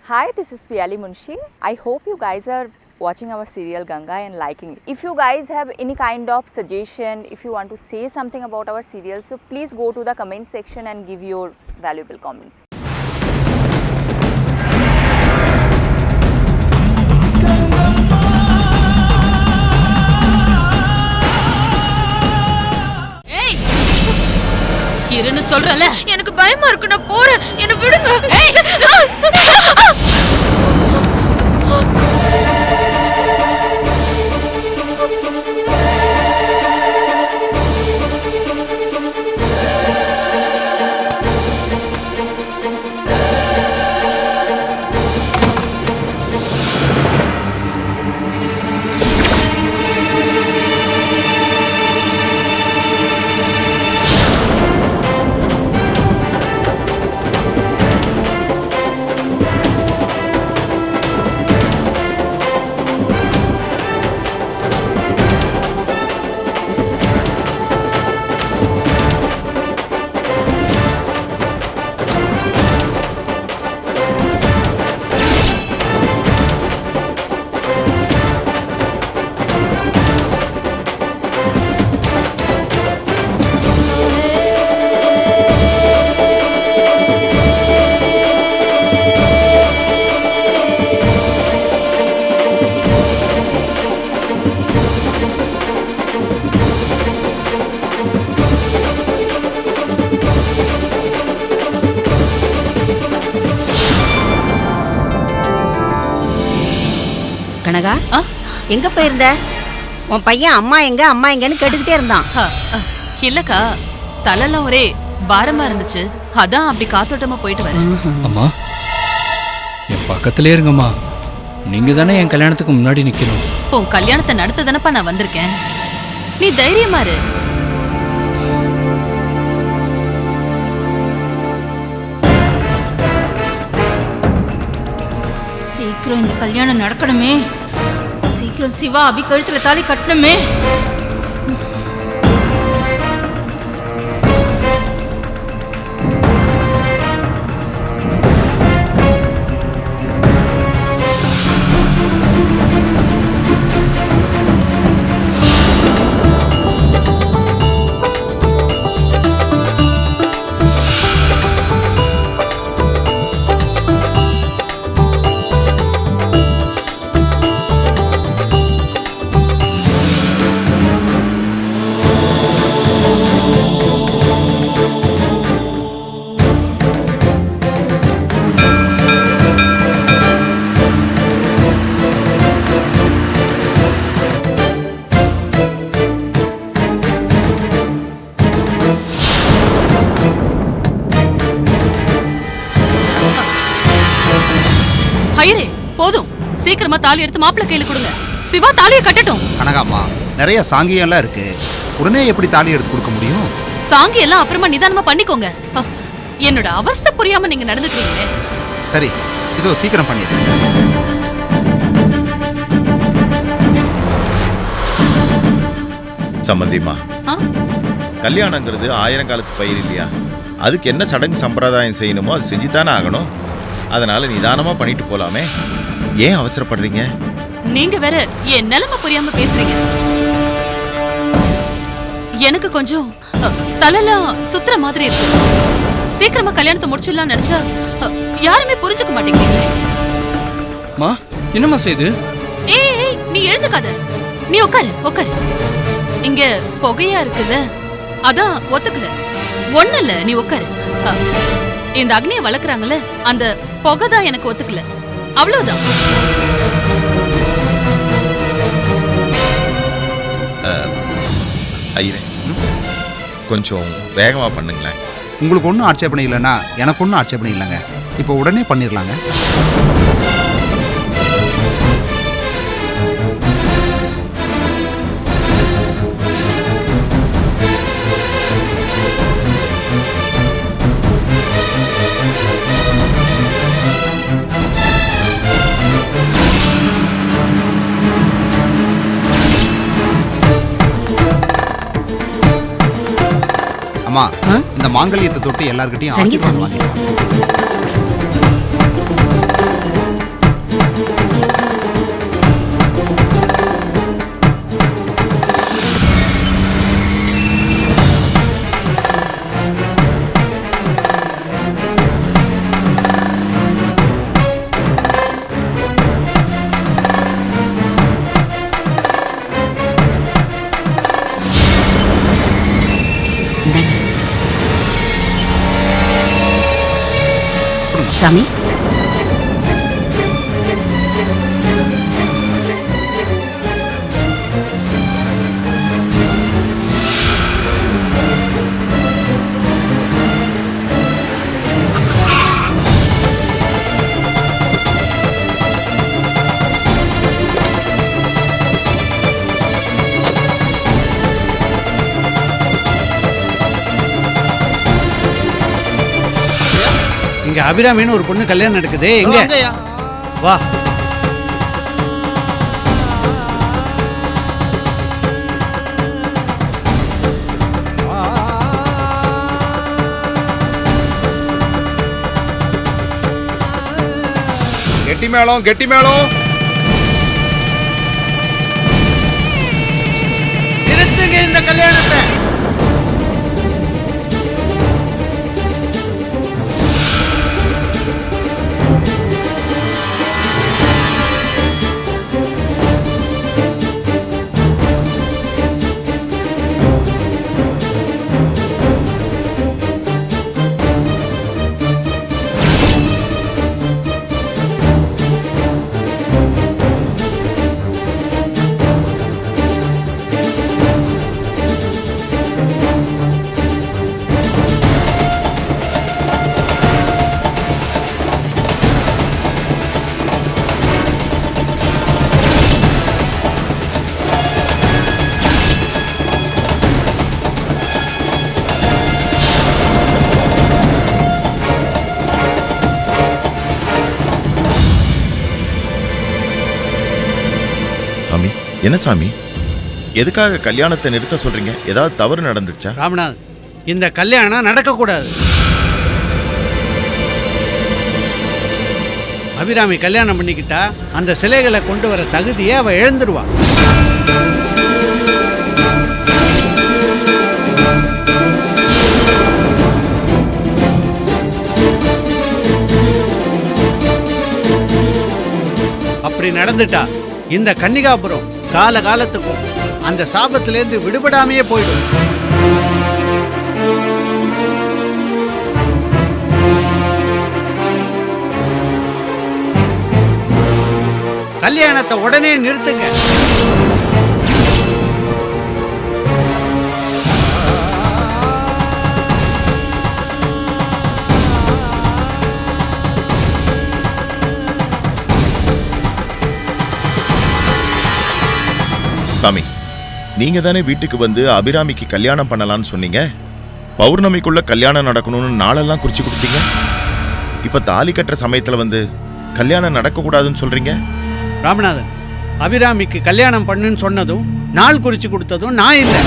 Hi, this is Piyali Munshi. I hope you guys are watching our serial Ganga and liking it. If you guys have any kind of suggestion, if you want to say something about our serial, so please go to the comment section and give your valuable comments. இருன்னு சொல்றல, எனக்கு பயமா இருக்கு, நான் போறேன், என்ன விடுங்க. கனகா, எங்க போயிருந்த? உன் பையன் அம்மா எங்கன்னு கேட்டுக்கிட்டே இருந்தான். இல்லக்கா, தலைலாம் ஒரே பாரமா இருந்துச்சு, அதான் அப்படி காத்தோட்டமா போயிட்டு வரேன். அம்மா, என் பக்கத்திலே இருங்கம்மா. நீங்க தானே என் கல்யாணத்துக்கு முன்னாடி நிக்கணும். உன் கல்யாணத்தை நடத்த தானப்பா நான் வந்திருக்கேன். நீ தைரியமா இரு. சீக்கிரம் இந்த கல்யாணம் நடக்கணுமே, சீக்கிரம் சிவா அபி கழுத்துல தாலி கட்டணுமே. ஐயரே, போதும், சீக்கிரமா தாலி எடுத்து மாப்பிள்ளை கையில கொடுங்க. சிவா தாலியை கட்டட்டும். கனகாம்மா, நிறைய சாங்கியம் எல்லாம் இருக்கு, உடனே எப்படி தாலி எடுத்து கொடுக்க முடியும்? சாங்கி எல்லாம் அப்புறமா நிதானமா பண்ணிக்கோங்க. என்னோட அவஸ்தை புரியாம நீங்க நடந்துக்கிறீங்க. சரி, இதோ சீக்கிரம் பண்ணிடு. சம்பந்திமா, கல்யாணங்கிறது 1000 காலத்து பயிர் இல்லையா? அதுக்கு என்ன சடங்கு சம்பிரதாயம் செய்யணுமோ அது செஞ்சுதானே ஆகணும். அதனால நிதானமா பண்ணிட்டு போலாமே, ஏன் அவசரப்படுறீங்க? நீங்க வேற என் நிலைமை புரியாம பேசுறீங்க. எனக்கு கொஞ்சம் தலைலாம் சுத்துற மாதிரி இருக்கு. சீக்கிரமா கல்யாணத்தை முடிச்சிடலாம் நினைச்சா யாருமே புரிஞ்சுக்க மாட்டேங்கிறீங்க. மா, என்னம்மா செய்து? ஏய், நீ எழுந்துக்காத, நீ உட்காரு. இங்க புகையா இருக்குது, அதான் ஒத்துக்கல. ஒண்ணு இல்ல, நீ உட்காரு. இந்த அக்னியை வளர்க்குறாங்கல்ல, அந்த புகை தான் எனக்கு ஒத்துக்கல, அவ்வளவுதான். ஐயரே, கொஞ்சம் வேகமா பண்ணுங்களேன். உங்களுக்கு ஒன்றும் ஆட்சேபனை இல்லைன்னா எனக்கு ஒன்றும் ஆட்சேபனை இல்லைங்க. இப்போ உடனே பண்ணிடலாங்க. அம்மா, இந்த மாங்கல்யத்தை தொட்டு எல்லார்கிட்டயும் ஆசீர்வாதம் வாங்கிக்கலாம். சாமி, இங்க அபிராமின்னு ஒரு பொண்ணு கல்யாணம் நடக்குது. எங்க வா. கெட்டி மேளம் கெட்டி மேளம். நிறுத்துங்க இந்த கல்யாணத்தை. சாமி, என்ன சாமி, எதுக்காக கல்யாணத்தை நிறுத்த சொல்றீங்க? ஏதாவது தவறு நடந்துச்சா? ராமநாதன், இந்த கல்யாணம் நடக்கக்கூடாது. அபிராமி கல்யாணம் பண்ணிக்கிட்டா அந்த சிலைகளை கொண்டு வர தகுதியை அவ இழந்துருவா. அப்படி நடந்துட்டா இந்த கன்னிகாபுரம் காலகாலத்துக்கும் அந்த சாபத்திலேருந்து விடுபடாமையே போயிடும். கல்யாணத்தை உடனே நிறுத்துங்க. சாமி, நீங்க தானே வீட்டுக்கு வந்து அபிராமிக்கு கல்யாணம் பண்ணலான்னு சொன்னீங்க. பௌர்ணமிக்குள்ள கல்யாணம் நடக்கணும்னு நாளெல்லாம் குறிச்சு கொடுத்தீங்க. இப்ப தாலி கட்டுற சமயத்துல வந்து கல்யாணம் நடக்க கூடாதுன்னு சொல்றீங்க. ராமநாதன், அபிராமிக்கு கல்யாணம் பண்ணுன்னு சொன்னதும் நாள் குறிச்சு கொடுத்ததும் நான் இல்லை.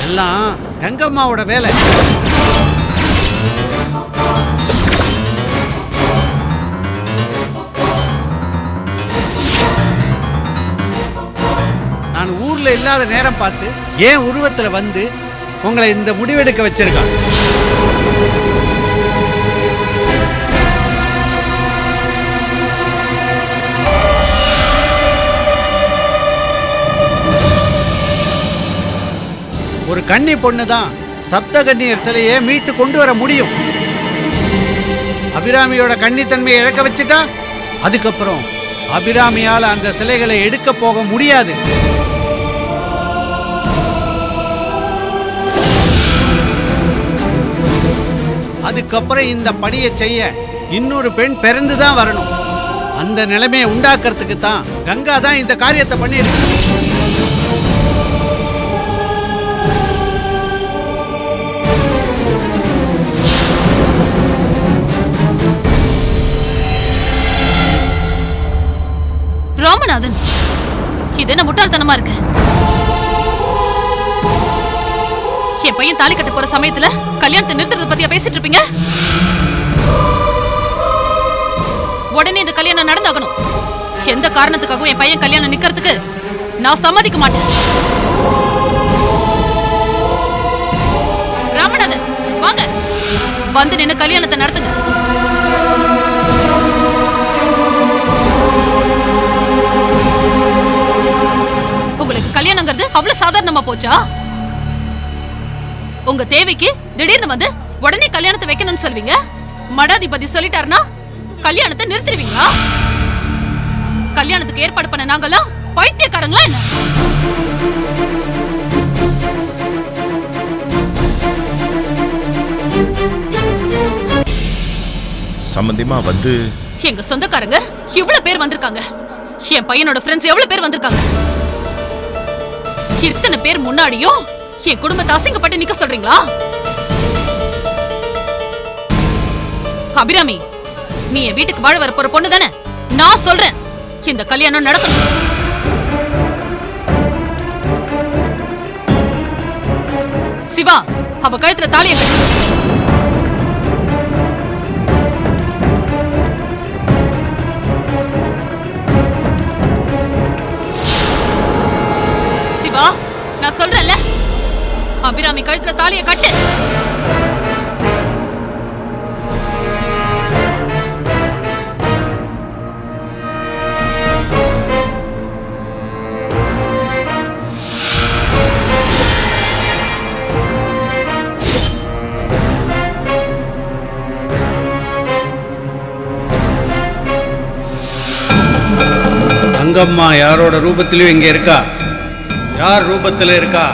எல்லாம் கங்கம்மாவோட வேலை. நான் ஊர்ல இல்லாத நேரம் பார்த்து ஏன் உருவத்துல வந்து உங்களை இந்த முடிவெடுக்க வச்சிருக்கான். ஒரு கன்னி பொண்ணு தான் சப்த கன்னியர் சிலையை மீட்டு கொண்டு வர முடியும். அபிராமியோட கன்னித்தன்மையை இழக்க வச்சுட்டா அதுக்கப்புறம் அபிராமியால அந்த சிலைகளை எடுக்க போக முடியாது. அதுக்கப்புறம் இந்த பணியை செய்ய இன்னொரு பெண் பிறந்துதான் வரணும். அந்த நிலைமையை உண்டாக்குறதுக்கு தான் கங்கா தான் இந்த காரியத்தை பண்ணியிருக்கு. ராமநாதன், இது என்ன முட்டாள்தனமா இருக்கு? என் பையன் தாலி கட்ட போற சமயத்துல கல்யாணத்தை நிறுத்துறத பத்தியா பேசிட்டு இருப்பீங்க? உடனே இந்த கல்யாணம் நடந்தாகணும். எந்த காரணத்துக்காகவும் என் பையன் கல்யாணம் நிக்கிறதுக்கு நான் சம்மதிக்க மாட்டேன். ராமநாதன், வாங்க, வந்து நின்னு கல்யாணத்தை நடத்துங்க. வாங்குறது அவ்வளவு சாதாரணமா போச்சா? உங்க தேவைக்கு திடீர்னு வந்து உடனே கல்யாணத்தை வைக்கணும்னு சொல்வீங்க. மடாதிபதி சொல்லிட்டாருன்னா கல்யாணத்தை நிறுத்திடுவீங்களா? கல்யாணத்துக்கு ஏற்பாடு பண்ண நாங்கெல்லாம் பைத்தியக்காரங்களா என்ன? சம்பந்தமா வந்து எங்க சொந்தக்காரங்க இவ்வளவு பேர் வந்திருக்காங்க. என் பையனோட ஃப்ரெண்ட்ஸ் எவ்வளவு பேர் வந்திருக்காங்க. இத்தனை பேர் முன்னாடியும் என் குடும்பத்தை அசிங்கப்பட்டு நிக்க சொல்றீங்களா? அபிராமி, நீ என் வீட்டுக்கு வாழ வர போற பொண்ணு தானே? நான் சொல்றேன், இந்த கல்யாணம் நடக்கணும். சிவா, அவ கழுத்துல தாலியை கட்டு. சிவா, நான் சொல்றேன்ல, அபிராமி கழுத்துல தாலியை கட்டு. தங்கம்மா யாரோட ரூபத்திலும் இங்க இருக்கா? யார் ரூபத்தில் இருக்கா?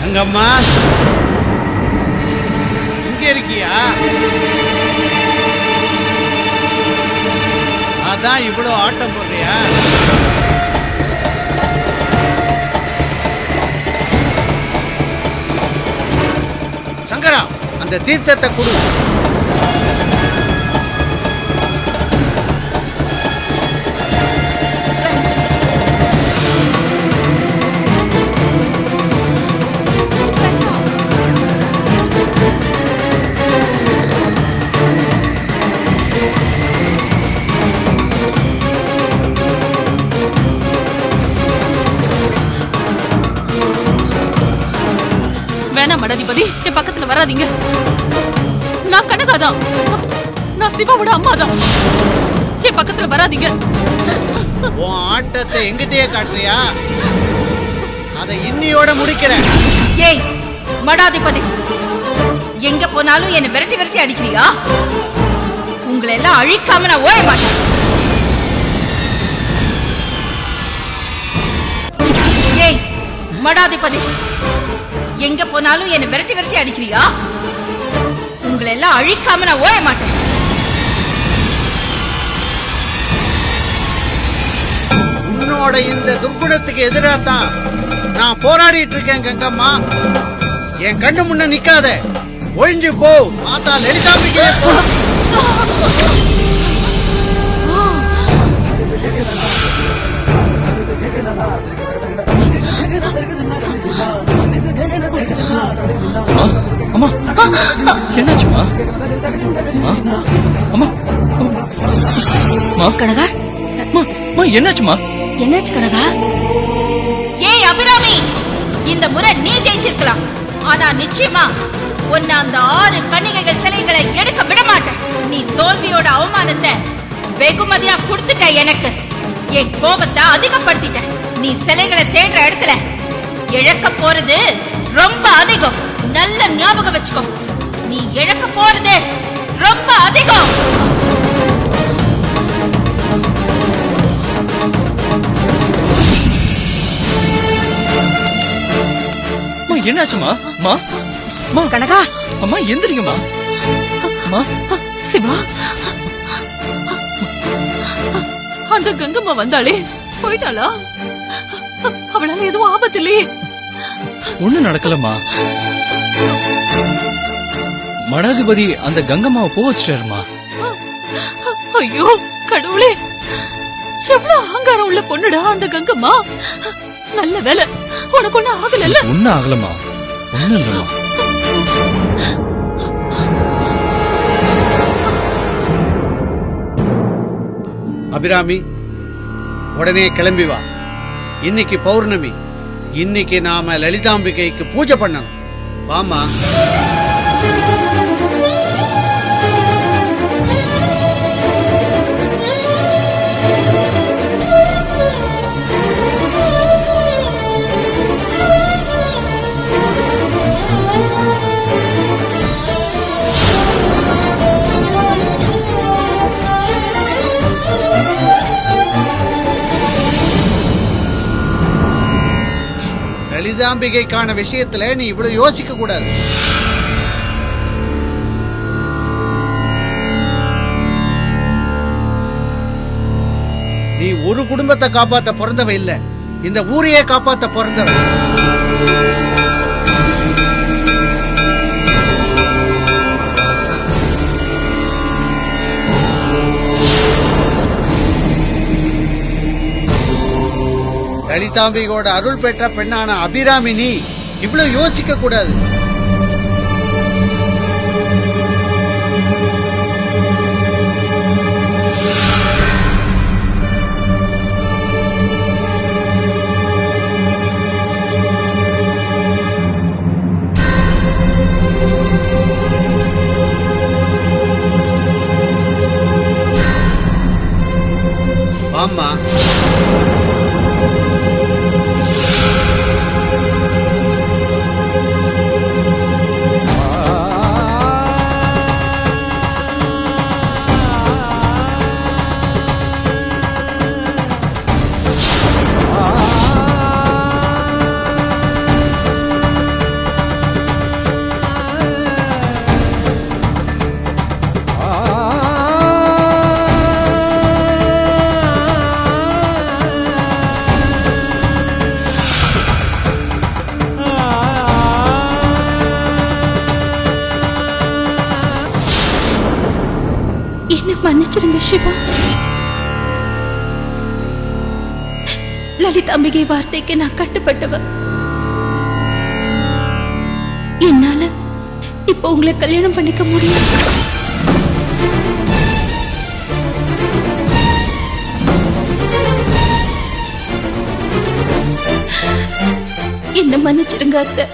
தங்கம்மா, இங்க இருக்கியா? அதான் இவ்வளோ ஆட்டம் போடுறியா? சங்கரா, அந்த தீர்த்தத்தை கொடு. மடாதிபதி, என் பக்கத்துல வராதீங்க. நான் கனகாதான், நான் சிவாவோட அம்மாதான். என் பக்கத்துல வராதீங்க. உன் ஆட்டத்தை எங்கிட்டே காட்டுறியா? அதை இன்னியோட முடிக்கிறேன். ஏய் மடாதிபதி, எங்க போனாலும் என்ன விரட்டி விரட்டி அடிக்கிறியா? உங்களை எல்லாம் அழிக்காம நான் ஓய மாட்டேன். மடாதிபதி, எங்க போனாலும் என்ன விரட்டி விரட்டி அடிக்கிறியா? உங்களை எல்லாம் அழிக்காம நான் ஓய மாட்டேன். உன்னோட இந்த துர்குணத்துக்கு எதிராக தான் நான் போராடிட்டு இருக்கேன் கங்கம்மா. என் கண்ணு முன்ன நிக்காத, ஒழிஞ்சு போ. மாதா லலிதாம்பிகையே போ. அம்மா என்னாச்சுமா? அம்மா கனகா, என்னாச்சுமா? என்னாச்சு கனகா? ஏய் அபிராமி, இந்த முறை நீ ஜெயிச்சிருக்கலாம். ஆனா நிச்சயமா உன்னை அந்த 6 கன்னிகைகள் சிலைகளை எடுக்க விட மாட்டேன். நீ தோல்வியோட அவமானத்தை வெகுமதியா கொடுத்துட்ட எனக்கு. என் கோபத்தை அதிகப்படுத்திட்ட. நீ சிலைகளை தேடுற இடத்துல இழக்க போறது ரொம்ப அதிகம். நல்ல ஞாபகம் வச்சுக்கோ, நீ இழக்க போறது ரொம்ப அதிகம். என்னாச்சுமா? கனகா, அம்மா எந்திரிங்கம்மா. சிவா, அந்த கங்கம்மா வந்தாளே, போயிட்டாளா? அவளால எதுவும் ஆபத்து இல்லையே? ஒண்ணு நடக்கலம்மா. மடாதிபதி அந்த கங்கம்மாவை போக வச்சிட்டாருமா. ஐயோ கடவுளே, எவ்வளவு அகங்காரம் உள்ள பொண்ணுடா அந்த கங்கம்மா. நல்ல வேலை உனக்கு ஒண்ணு ஆகல. ஒண்ணு ஆகலமா, ஒண்ணு இல்லம்மா. அபிராமி, உடனே கிளம்பி வா. இன்னைக்கு பௌர்ணமி. இன்னைக்கு நாம லலிதாம்பிகைக்கு பூஜை பண்ணணும். வாமா. லலிதாம்பிகைக்கான விஷயத்துல நீ இவ்வளவு யோசிக்க கூடாது. நீ ஒரு குடும்பத்தை காப்பாத்த பிறந்தவ இல்ல, இந்த ஊரையே காப்பாத்த பிறந்தவ. லலிதாம்பிகையோட அருள் பெற்ற பெண்ணான அபிராமி, நீ இவ்வளவு யோசிக்க கூடாது. ஆமா, மன்னிச்சிருங்க சிவா. லலிதாம்பிகை வார்த்தைக்கு நான் கட்டுப்பட்டவ. என்னால இப்ப உங்களை கல்யாணம் பண்ணிக்க முடியும். என்ன மன்னிச்சிருங்க அத்தை.